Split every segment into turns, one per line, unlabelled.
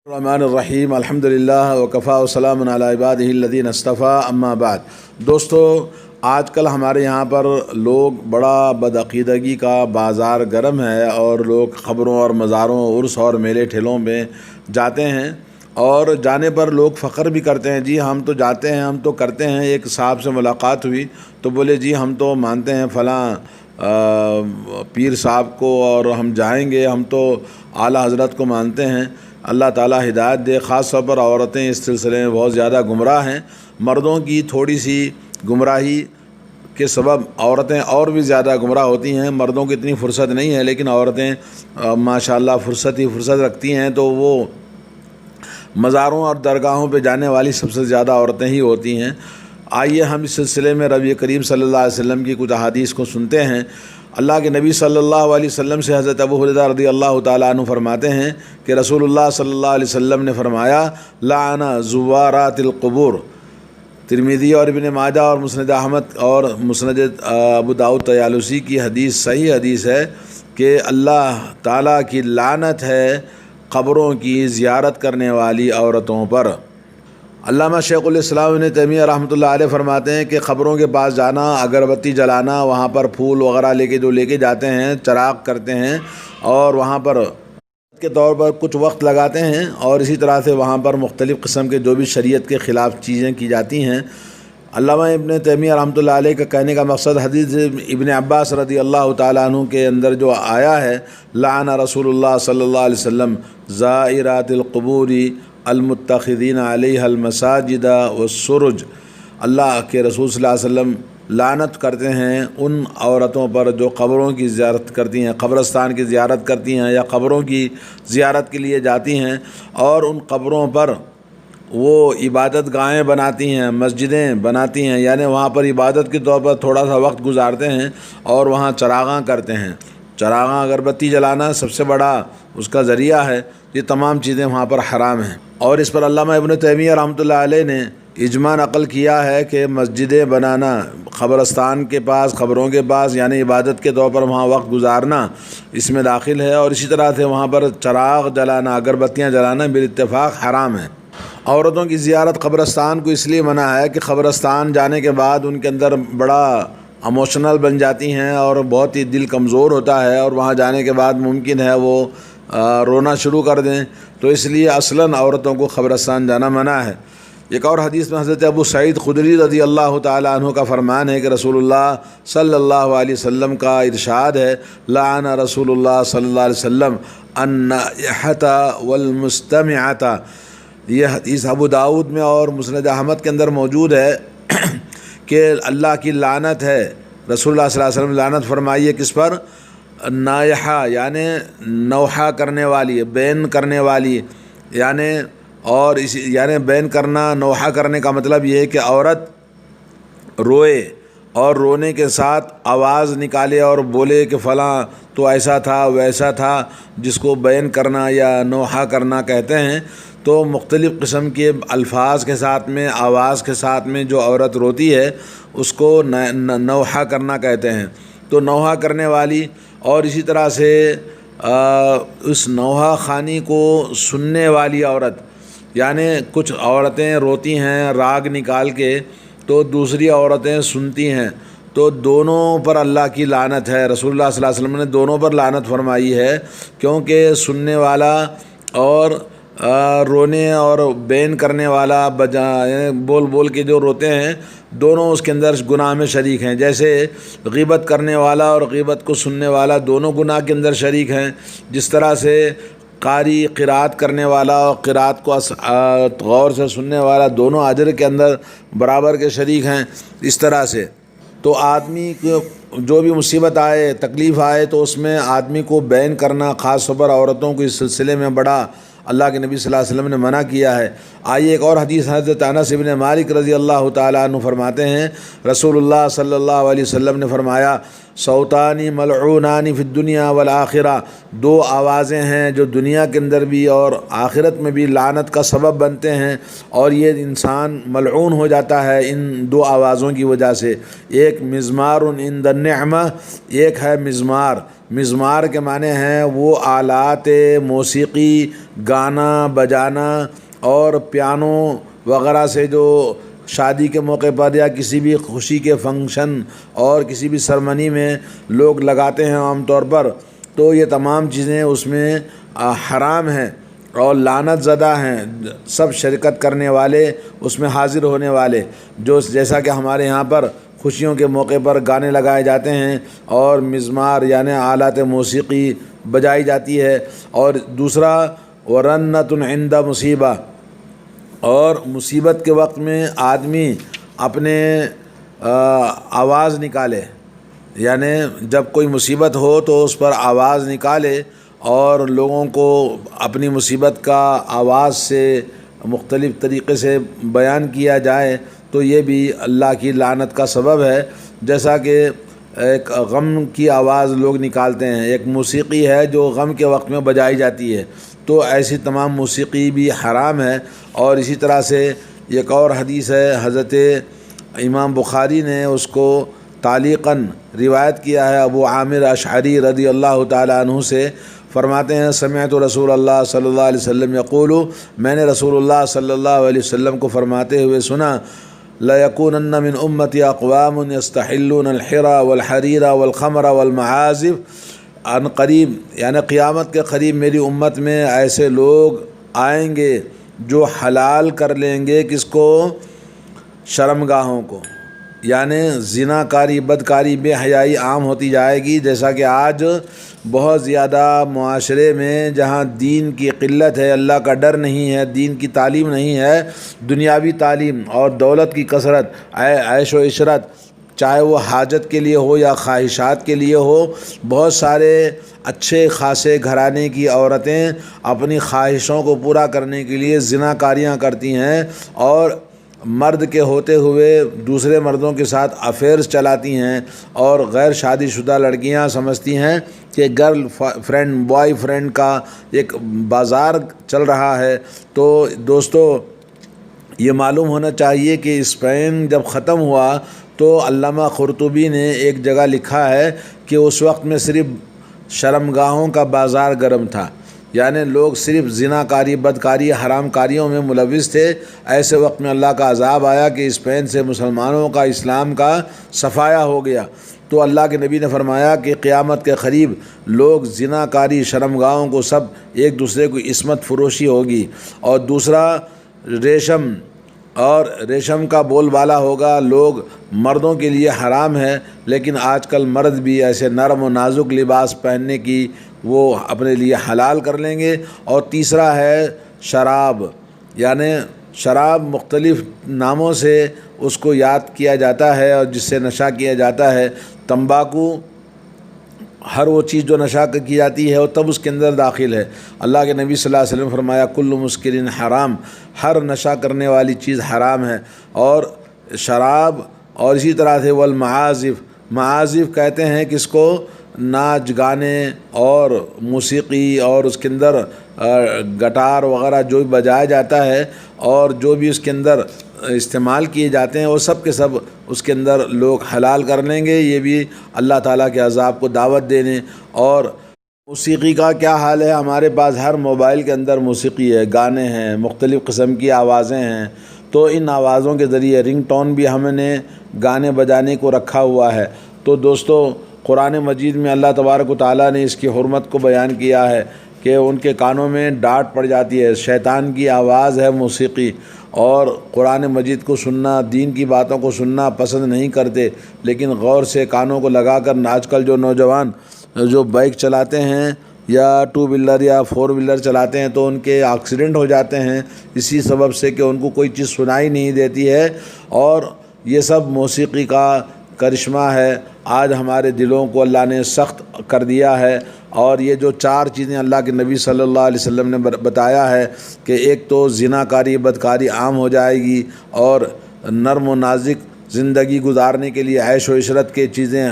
الرحمن الرحیم الحمدللہ وکفا وسلام علی عبادہ الذین اصطفیٰ اما بعد۔ دوستو، آج کل ہمارے یہاں پر لوگ بڑا بدعقیدگی کا بازار گرم ہے اور لوگ خبروں اور مزاروں، عرس اور میلے ٹھیلوں میں جاتے ہیں اور جانے پر لوگ فخر بھی کرتے ہیں، جی ہم تو جاتے ہیں، ہم تو کرتے ہیں۔ ایک صاحب سے ملاقات ہوئی تو بولے جی ہم تو مانتے ہیں فلاں پیر صاحب کو اور ہم جائیں گے، ہم تو اعلیٰ حضرت کو مانتے ہیں۔ اللہ تعالیٰ ہدایت دے۔ خاص طور پر عورتیں اس سلسلے میں بہت زیادہ گمراہ ہیں۔ مردوں کی تھوڑی سی گمراہی کے سبب عورتیں اور بھی زیادہ گمراہ ہوتی ہیں۔ مردوں کی اتنی فرصت نہیں ہے، لیکن عورتیں ماشاءاللہ فرصت رکھتی ہیں، تو وہ مزاروں اور درگاہوں پہ جانے والی سب سے زیادہ عورتیں ہی ہوتی ہیں۔ آئیے ہم اس سلسلے میں نبی کریم صلی اللہ علیہ وسلم کی کچھ احادیث کو سنتے ہیں۔ اللہ کے نبی صلی اللہ علیہ وسلم سے حضرت ابو ہریرہ رضی اللہ تعالیٰ عنہ فرماتے ہیں کہ رسول اللہ صلی اللہ علیہ وسلم نے فرمایا لعن زوارات القبور۔ ترمذی اور ابن ماجہ اور مسند احمد اور مسند ابو داؤد طیالسی کی حدیث صحیح حدیث ہے کہ اللہ تعالیٰ کی لعنت ہے قبروں کی زیارت کرنے والی عورتوں پر۔ علامہ شیخ الاسلام ابن تیمیہ رحمۃ اللہ علیہ فرماتے ہیں کہ قبروں کے پاس جانا، اگربتی جلانا، وہاں پر پھول وغیرہ لے کے جاتے ہیں، چراغ کرتے ہیں اور وہاں پر کے طور پر کچھ وقت لگاتے ہیں، اور اسی طرح سے وہاں پر مختلف قسم کے جو بھی شریعت کے خلاف چیزیں کی جاتی ہیں۔ علامہ ابن تیمیہ رحمۃ اللہ علیہ کا کہنے کا مقصد حدیث ابن عباس رضی اللہ تعالیٰ عنہ کے اندر جو آیا ہے لعن رسول اللہ صلی اللہ علیہ وسلم زائرات القبور المتخذین علیہ المساجد والسرج، اللہ کے رسول صلی اللہ علیہ وسلم لعنت کرتے ہیں ان عورتوں پر جو قبروں کی زیارت کرتی ہیں، قبرستان کی زیارت کرتی ہیں یا قبروں کی زیارت کے لیے جاتی ہیں اور ان قبروں پر وہ عبادت گاہیں بناتی ہیں، مسجدیں بناتی ہیں، یعنی وہاں پر عبادت کے طور پر تھوڑا سا وقت گزارتے ہیں اور وہاں چراغاں کرتے ہیں۔ چراغاں اگربتی جلانا سب سے بڑا اس کا ذریعہ ہے۔ یہ تمام چیزیں وہاں پر حرام ہیں، اور اس پر علامہ ابن تیمیہ رحمۃ اللہ علیہ نے اجماع نقل کیا ہے کہ مسجدیں بنانا قبرستان کے پاس، قبروں کے پاس، یعنی عبادت کے طور پر وہاں وقت گزارنا اس میں داخل ہے، اور اسی طرح سے وہاں پر چراغ جلانا، اگربتیاں جلانا بالاتفاق حرام ہے۔ عورتوں کی زیارت قبرستان کو اس لیے منع ہے کہ قبرستان جانے کے بعد ان کے اندر بڑا ایموشنل بن جاتی ہیں اور بہت ہی دل کمزور ہوتا ہے، اور وہاں جانے کے بعد ممکن ہے وہ رونا شروع کر دیں، تو اس لیے اصلاً عورتوں کو قبرستان جانا منع ہے۔ ایک اور حدیث میں حضرت ابو سعید خدری رضی اللہ تعالیٰ عنہ کا فرمان ہے کہ رسول اللہ صلی اللہ علیہ وسلم کا ارشاد ہے لعن رسول اللہ صلی اللہ علیہ وسلم النائحۃ والمستمعۃ۔ یہ حدیث ابو داؤد میں اور مسند احمد کے اندر موجود ہے کہ اللہ کی لعنت ہے، رسول اللہ صلی اللہ علیہ وسلم لعنت فرمائی ہے کس پر؟ نائحہ یعنی نوحہ کرنے والی، بین کرنے والی، یعنی بین کرنا، نوحہ کرنے کا مطلب یہ ہے کہ عورت روئے اور رونے کے ساتھ آواز نکالے اور بولے کہ فلاں تو ایسا تھا ویسا تھا، جس کو بین کرنا یا نوحہ کرنا کہتے ہیں۔ تو مختلف قسم کے الفاظ کے ساتھ میں، آواز کے ساتھ میں جو عورت روتی ہے اس کو نوحہ کرنا کہتے ہیں۔ تو نوحہ کرنے والی، اور اسی طرح سے اس نوحہ خوانی کو سننے والی عورت، یعنی کچھ عورتیں روتی ہیں راگ نکال کے تو دوسری عورتیں سنتی ہیں، تو دونوں پر اللہ کی لعنت ہے۔ رسول اللہ صلی اللہ علیہ وسلم نے دونوں پر لعنت فرمائی ہے، کیونکہ سننے والا اور رونے اور بین کرنے والا بول بول کے جو روتے ہیں، دونوں اس کے اندر گناہ میں شریک ہیں۔ جیسے غیبت کرنے والا اور غیبت کو سننے والا دونوں گناہ کے اندر شریک ہیں، جس طرح سے قاری قرات کرنے والا اور قرات کو غور سے سننے والا دونوں اجر کے اندر برابر کے شریک ہیں۔ اس طرح سے تو آدمی کو جو بھی مصیبت آئے، تکلیف آئے، تو اس میں آدمی کو بین کرنا، خاص طور پر عورتوں کو اس سلسلے میں بڑا اللہ کے نبی صلی اللہ علیہ وسلم نے منع کیا ہے۔ آئیے ایک اور حدیث حضرت انس بن مالک رضی اللہ تعالیٰ عنہ فرماتے ہیں رسول اللہ صلی اللہ علیہ وسلم نے فرمایا صوتانی ملعونانی فی الدنیا والآخرہ، دو آوازیں ہیں جو دنیا کے اندر بھی اور آخرت میں بھی لعنت کا سبب بنتے ہیں، اور یہ انسان ملعون ہو جاتا ہے ان دو آوازوں کی وجہ سے۔ ایک مزمار عند النعمہ، ایک ہے مزمار۔ مزمار کے معنی ہیں وہ آلات موسیقی گانا بجانا اور پیانو وغیرہ سے جو شادی کے موقع پر یا کسی بھی خوشی کے فنکشن اور کسی بھی سرمنی میں لوگ لگاتے ہیں عام طور پر، تو یہ تمام چیزیں اس میں حرام ہیں اور لعنت زدہ ہیں سب شرکت کرنے والے، اس میں حاضر ہونے والے، جو جیسا کہ ہمارے یہاں پر خوشیوں کے موقع پر گانے لگائے جاتے ہیں اور مزمار یعنی آلات موسیقی بجائی جاتی ہے۔ اور دوسرا ورنۃ عند مصیبہ، اور مصیبت کے وقت میں آدمی اپنے آواز نکالے، یعنی جب کوئی مصیبت ہو تو اس پر آواز نکالے اور لوگوں کو اپنی مصیبت کا آواز سے مختلف طریقے سے بیان کیا جائے، تو یہ بھی اللہ کی لعنت کا سبب ہے۔ جیسا کہ ایک غم کی آواز لوگ نکالتے ہیں، ایک موسیقی ہے جو غم کے وقت میں بجائی جاتی ہے، تو ایسی تمام موسیقی بھی حرام ہے۔ اور اسی طرح سے ایک اور حدیث ہے، حضرت امام بخاری نے اس کو تعلیقاً روایت کیا ہے، ابو عامر اشعری رضی اللہ تعالی عنہ سے فرماتے ہیں، سمعت رسول اللہ صلی اللہ علیہ وسلم یقول، میں نے رسول اللہ صلی اللہ علیہ وسلم کو فرماتے ہوئے سنا، لَيَكُونَنَّ مِنْ أُمَّتِي أَقْوَامٌ يَسْتَحِلُّونَ الْحِرَى وَالْحَرِيرَ وَالْخَمْرَ وَالْمَعَازِفَ، عن قریب یعنی قیامت کے قریب میری امت میں ایسے لوگ آئیں گے جو حلال کر لیں گے کس کو؟ شرمگاہوں کو، یعنی زنا کاری بدکاری بے حیائی عام ہوتی جائے گی، جیسا کہ آج بہت زیادہ معاشرے میں جہاں دین کی قلت ہے، اللہ کا ڈر نہیں ہے، دین کی تعلیم نہیں ہے، دنیاوی تعلیم اور دولت کی کثرت، عیش و عشرت، چاہے وہ حاجت کے لیے ہو یا خواہشات کے لیے ہو، بہت سارے اچھے خاصے گھرانے کی عورتیں اپنی خواہشوں کو پورا کرنے کے لیے زنا کاریاں کرتی ہیں اور مرد کے ہوتے ہوئے دوسرے مردوں کے ساتھ افیئرز چلاتی ہیں، اور غیر شادی شدہ لڑکیاں سمجھتی ہیں کہ گرل فرینڈ بوائے فرینڈ کا ایک بازار چل رہا ہے۔ تو دوستو، یہ معلوم ہونا چاہیے کہ اسپین جب ختم ہوا تو علامہ قرطبی نے ایک جگہ لکھا ہے کہ اس وقت میں صرف شرمگاہوں کا بازار گرم تھا، یعنی لوگ صرف زنا کاری بدکاری حرام کاریوں میں ملوث تھے۔ ایسے وقت میں اللہ کا عذاب آیا کہ اسپین سے مسلمانوں کا اسلام کا صفایا ہو گیا، تو اللہ کے نبی نے فرمایا کہ قیامت کے قریب لوگ زنا کاری شرمگاہوں کو سب ایک دوسرے کو عصمت فروشی ہوگی۔ اور دوسرا ریشم کا بول بالا ہوگا، لوگ مردوں کے لیے حرام ہے، لیکن آج کل مرد بھی ایسے نرم و نازک لباس پہننے کی وہ اپنے لیے حلال کر لیں گے۔ اور تیسرا ہے شراب، یعنی شراب مختلف ناموں سے اس کو یاد کیا جاتا ہے اور جس سے نشہ کیا جاتا ہے۔ تمباکو، ہر وہ چیز جو نشہ کی جاتی ہے وہ تب اس کے اندر داخل ہے۔ اللہ کے نبی صلی اللہ علیہ وسلم فرمایا کل مسکرین حرام، ہر نشہ کرنے والی چیز حرام ہے۔ اور شراب، اور اسی طرح سے والمعازف، معازف کہتے ہیں کس کو؟ ناچ گانے اور موسیقی، اور اس کے اندر گٹار وغیرہ جو بھی بجایا جاتا ہے اور جو بھی اس کے اندر استعمال کیے جاتے ہیں وہ سب کے سب اس کے اندر لوگ حلال کر لیں گے۔ یہ بھی اللہ تعالیٰ کے عذاب کو دعوت دینے۔ اور موسیقی کا کیا حال ہے؟ ہمارے پاس ہر موبائل کے اندر موسیقی ہے، گانے ہیں، مختلف قسم کی آوازیں ہیں، تو ان آوازوں کے ذریعے رنگ ٹون بھی ہم نے گانے بجانے کو رکھا ہوا ہے۔ تو دوستو، قرآن مجید میں اللہ تبارک و تعالیٰ نے اس کی حرمت کو بیان کیا ہے کہ ان کے کانوں میں ڈانٹ پڑ جاتی ہے، شیطان کی آواز ہے موسیقی، اور قرآن مجید کو سننا، دین کی باتوں کو سننا پسند نہیں کرتے، لیکن غور سے کانوں کو لگا کر آج کل جو نوجوان جو بائک چلاتے ہیں یا ٹو ویلر یا فور ویلر چلاتے ہیں تو ان کے ایکسیڈنٹ ہو جاتے ہیں اسی سبب سے کہ ان کو کوئی چیز سنائی نہیں دیتی ہے، اور یہ سب موسیقی کا کرشمہ ہے۔ آج ہمارے دلوں کو اللہ نے سخت کر دیا ہے، اور یہ جو چار چیزیں اللہ کے نبی صلی اللہ علیہ وسلم نے بتایا ہے کہ ایک تو زنا کاری بدکاری عام ہو جائے گی، اور نرم و نازک زندگی گزارنے کے لیے عیش و عشرت کے چیزیں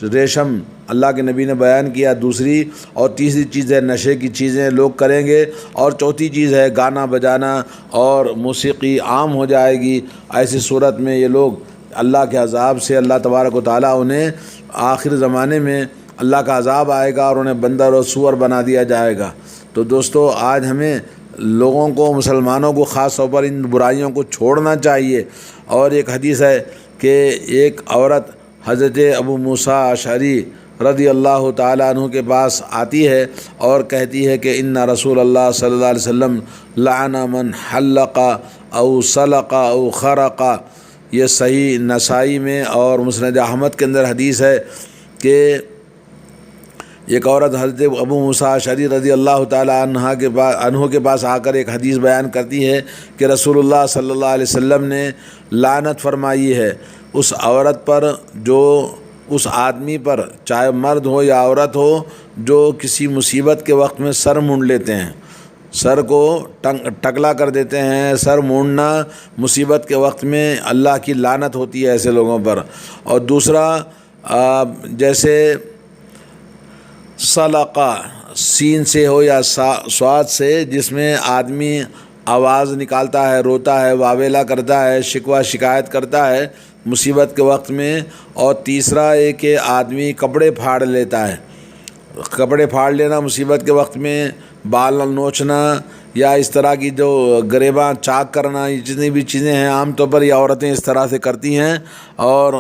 ریشم اللہ کے نبی نے بیان کیا، دوسری اور تیسری چیز ہے نشے کی چیزیں لوگ کریں گے، اور چوتھی چیز ہے گانا بجانا اور موسیقی عام ہو جائے گی۔ ایسی صورت میں یہ لوگ اللہ کے عذاب سے اللہ تبارک و تعالیٰ انہیں آخر زمانے میں اللہ کا عذاب آئے گا اور انہیں بندر اور سور بنا دیا جائے گا۔ تو دوستو آج ہمیں لوگوں کو، مسلمانوں کو خاص طور پر ان برائیوں کو چھوڑنا چاہیے۔ اور ایک حدیث ہے کہ ایک عورت حضرت ابو موسیٰ اشعری رضی اللہ تعالیٰ عنہ کے پاس آتی ہے اور کہتی ہے کہ ان رسول اللہ صلی اللہ علیہ وسلم لعن من حلق او سلق او خرق۔ یہ صحیح نسائی میں اور مسند احمد کے اندر حدیث ہے کہ ایک عورت حضرت ابو موسیٰ اشعری رضی اللہ تعالیٰ عنہ کے پاس آ کر ایک حدیث بیان کرتی ہے کہ رسول اللہ صلی اللہ علیہ وسلم نے لعنت فرمائی ہے اس عورت پر، جو اس آدمی پر، چاہے مرد ہو یا عورت ہو، جو کسی مصیبت کے وقت میں سر مونڈ لیتے ہیں، سر کو ٹکلا کر دیتے ہیں۔ سر مونڈنا مصیبت کے وقت میں اللہ کی لعنت ہوتی ہے ایسے لوگوں پر۔ اور دوسرا جیسے سلقہ، سین سے ہو یا صاد سے، جس میں آدمی آواز نکالتا ہے، روتا ہے، واویلا کرتا ہے، شکوہ شکایت کرتا ہے مصیبت کے وقت میں۔ اور تیسرا ایک کہ آدمی کپڑے پھاڑ لیتا ہے، کپڑے پھاڑ لینا مصیبت کے وقت میں، بال نوچنا یا اس طرح کی جو گریباں چاک کرنا، یہ جتنی بھی چیزیں ہیں عام طور پر یہ عورتیں اس طرح سے کرتی ہیں اور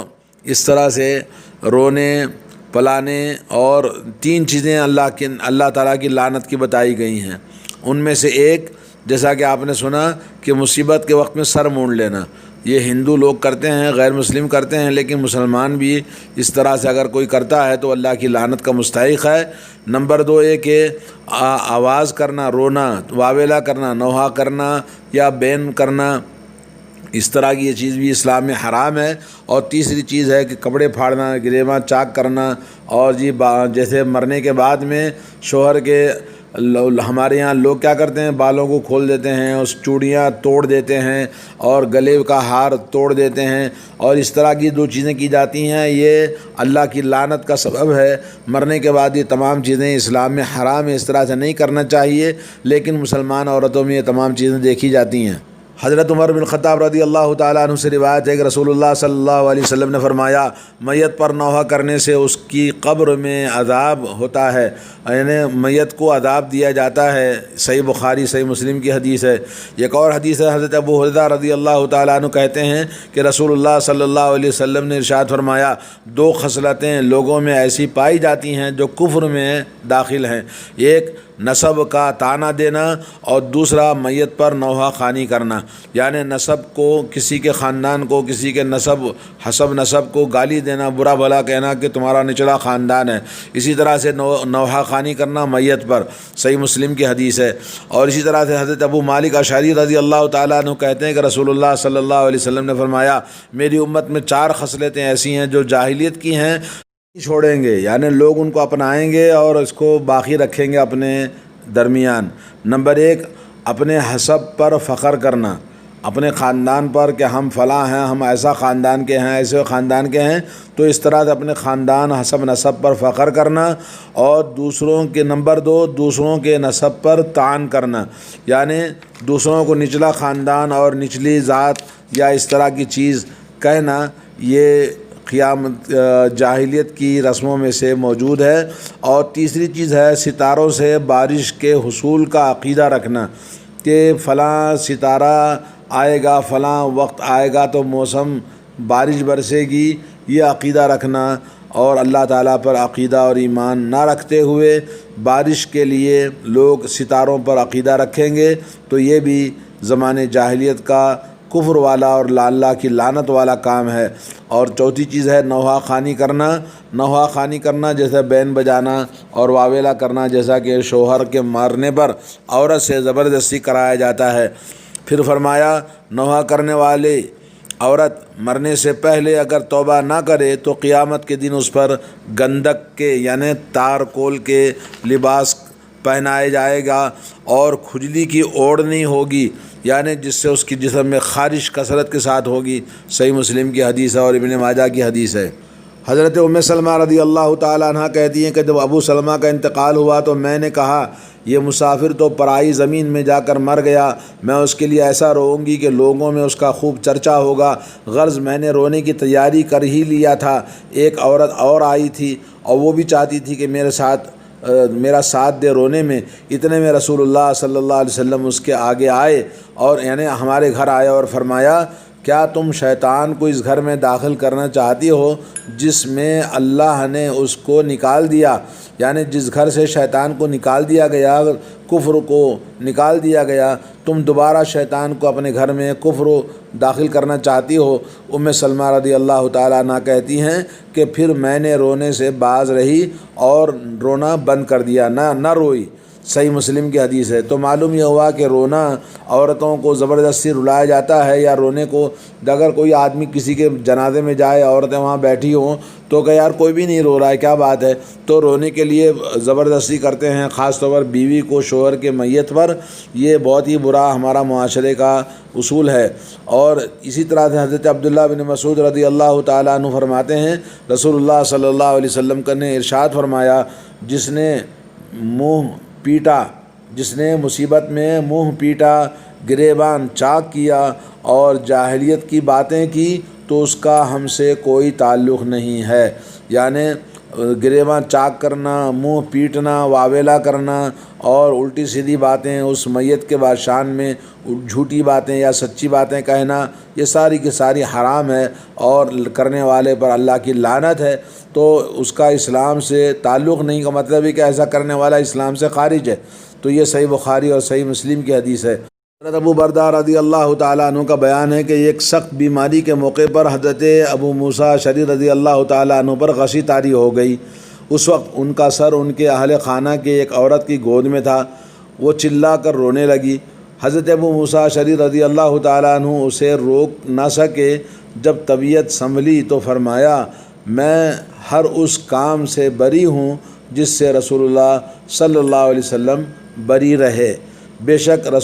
اس طرح سے رونے پلانے۔ اور 3 چیزیں اللہ تعالیٰ کی لعنت کی بتائی گئی ہیں۔ ان میں سے ایک، جیسا کہ آپ نے سنا کہ مصیبت کے وقت میں سر مونڈ لینا، یہ ہندو لوگ کرتے ہیں، غیر مسلم کرتے ہیں، لیکن مسلمان بھی اس طرح سے اگر کوئی کرتا ہے تو اللہ کی لعنت کا مستحق ہے۔ نمبر 2 یہ کہ آواز کرنا، رونا، واویلا کرنا، نوحہ کرنا یا بین کرنا، اس طرح کی یہ چیز بھی اسلام میں حرام ہے۔ اور تیسری چیز ہے کہ کپڑے پھاڑنا، گریباں چاک کرنا، اور جیسے مرنے کے بعد میں شوہر کے، ہمارے یہاں لوگ کیا کرتے ہیں، بالوں کو کھول دیتے ہیں، اس چوڑیاں توڑ دیتے ہیں اور گلے کا ہار توڑ دیتے ہیں، اور اس طرح کی 2 چیزیں کی جاتی ہیں، یہ اللہ کی لعنت کا سبب ہے۔ مرنے کے بعد یہ تمام چیزیں اسلام میں حرام ہے، اس طرح سے نہیں کرنا چاہیے، لیکن مسلمان عورتوں میں یہ تمام چیزیں دیکھی جاتی ہیں۔ حضرت عمر بن خطاب رضی اللہ تعالیٰ عنہ سے روایت ہے کہ رسول اللہ صلی اللہ علیہ وسلم نے فرمایا، میت پر نوحہ کرنے سے اس کی قبر میں عذاب ہوتا ہے، یعنی میت کو عذاب دیا جاتا ہے۔ صحیح بخاری صحیح مسلم کی حدیث ہے۔ ایک اور حدیث ہے، حضرت ابو ہریرہ رضی اللہ تعالیٰ عنہ کہتے ہیں کہ رسول اللہ صلی اللہ علیہ وسلم نے ارشاد فرمایا، 2 خصلتیں لوگوں میں ایسی پائی جاتی ہیں جو کفر میں داخل ہیں، ایک نسب کا طعنہ دینا اور دوسرا میت پر نوحہ خوانی کرنا، یعنی نسب کو، کسی کے خاندان کو، کسی کے حسب نسب کو گالی دینا، برا بھلا کہنا کہ تمہارا نچلا خاندان ہے۔ اسی طرح سے نوحہ خوانی کرنا میت پر، صحیح مسلم کی حدیث ہے۔ اور اسی طرح سے حضرت ابو مالک اشعری رضی اللہ تعالیٰ عنہ کہتے ہیں کہ رسول اللہ صلی اللہ علیہ وسلم نے فرمایا، میری امت میں 4 خصلتیں ایسی ہیں جو جاہلیت کی ہیں، چھوڑیں گے، یعنی لوگ ان کو اپنائیں گے اور اس کو باقی رکھیں گے اپنے درمیان۔ نمبر 1، اپنے حسب پر فخر کرنا، اپنے خاندان پر کہ ہم فلاں ہیں، ہم ایسا خاندان کے ہیں، ایسے خاندان کے ہیں، تو اس طرح سے اپنے خاندان حسب نسب پر فخر کرنا۔ اور نمبر 2، دوسروں کے نسب پر طعن کرنا، یعنی دوسروں کو نچلا خاندان اور نچلی ذات یا اس طرح کی چیز کہنا، یہ جاہلیت کی رسموں میں سے موجود ہے۔ اور تیسری چیز ہے ستاروں سے بارش کے حصول کا عقیدہ رکھنا، کہ فلاں ستارہ آئے گا، فلاں وقت آئے گا تو موسم بارش برسے گی، یہ عقیدہ رکھنا۔ اور اللہ تعالیٰ پر عقیدہ اور ایمان نہ رکھتے ہوئے بارش کے لیے لوگ ستاروں پر عقیدہ رکھیں گے تو یہ بھی زمانے جاہلیت کا کفر والا اور اللہ کی لعنت والا کام ہے۔ اور چوتھی چیز ہے نوحہ خوانی کرنا۔ نوحہ خوانی کرنا جیسے بین بجانا اور واویلا کرنا، جیسا کہ شوہر کے مرنے پر عورت سے زبردستی کرایا جاتا ہے۔ پھر فرمایا، نوحہ کرنے والی عورت مرنے سے پہلے اگر توبہ نہ کرے تو قیامت کے دن اس پر گندک کے یعنی تارکول کے لباس پہنائے جائے گا اور کھجلی کی اوڑھنی ہوگی، یعنی جس سے اس کی جسم میں خارش کثرت کے ساتھ ہوگی۔ صحیح مسلم کی حدیث ہے اور ابن ماجہ کی حدیث ہے۔ حضرت ام سلمہ رضی اللہ تعالیٰ عنہ کہتی ہیں کہ جب ابو سلمہ کا انتقال ہوا تو میں نے کہا، یہ مسافر تو پرائی زمین میں جا کر مر گیا، میں اس کے لیے ایسا روؤں گی کہ لوگوں میں اس کا خوب چرچا ہوگا۔ غرض میں نے رونے کی تیاری کر ہی لیا تھا، ایک عورت اور آئی تھی اور وہ بھی چاہتی تھی کہ میرے ساتھ میرا ساتھ دے رونے میں۔ اتنے میں رسول اللہ صلی اللہ علیہ وسلم اس کے آگے آئے اور یعنی ہمارے گھر آئے اور فرمایا کیا تم شیطان کو اس گھر میں داخل کرنا چاہتی ہو جس میں اللہ نے اس کو نکال دیا، یعنی جس گھر سے شیطان کو نکال دیا گیا، کفر کو نکال دیا گیا، تم دوبارہ شیطان کو اپنے گھر میں کفر داخل کرنا چاہتی ہو؟ ام سلمہ رضی اللہ تعالیٰ عنہ کہتی ہیں کہ پھر میں نے رونے سے باز رہی اور رونا بند کر دیا، نہ روئی۔ صحیح مسلم کی حدیث ہے۔ تو معلوم یہ ہوا کہ رونا عورتوں کو زبردستی رلایا جاتا ہے، یا رونے کو اگر کوئی آدمی کسی کے جنازے میں جائے، عورتیں وہاں بیٹھی ہوں تو کہ یار کوئی بھی نہیں رو رہا ہے، کیا بات ہے، تو رونے کے لیے زبردستی کرتے ہیں، خاص طور پر بیوی کو شوہر کے میت پر۔ یہ بہت ہی برا ہمارا معاشرے کا اصول ہے۔ اور اسی طرح سے حضرت عبداللہ بن مسعود رضی اللہ تعالیٰ عنہ فرماتے ہیں رسول اللہ صلی اللہ علیہ وسلم نے ارشاد فرمایا جس نے مصیبت میں منہ پیٹا، گریبان چاک کیا اور جاہلیت کی باتیں کی تو اس کا ہم سے کوئی تعلق نہیں ہے۔ یعنی گریبان چاک کرنا، منہ پیٹنا، واویلا کرنا اور الٹی سیدھی باتیں اس میت کے شان میں جھوٹی باتیں یا سچی باتیں کہنا، یہ ساری کی ساری حرام ہے اور کرنے والے پر اللہ کی لعنت ہے۔ تو اس کا اسلام سے تعلق نہیں کا مطلب ہے کہ ایسا کرنے والا اسلام سے خارج ہے۔ تو یہ صحیح بخاری اور صحیح مسلم کی حدیث ہے۔ حضرت ابو بردہ رضی اللہ تعالیٰ عنہ کا بیان ہے کہ ایک سخت بیماری کے موقع پر حضرت ابو موسیٰ اشعری رضی اللہ تعالیٰ عنہ پر غشی طاری ہو گئی۔ اس وقت ان کا سر ان کے اہل خانہ کے ایک عورت کی گود میں تھا۔ وہ چلا کر رونے لگی۔ حضرت ابو موسیٰ اشعری رضی اللہ تعالیٰ عنہ اسے روک نہ سکے۔ جب طبیعت سنبھلی تو فرمایا میں ہر اس کام سے بری ہوں جس سے رسول اللہ صلی اللہ علیہ وسلم بری رہے۔ بے شک رسول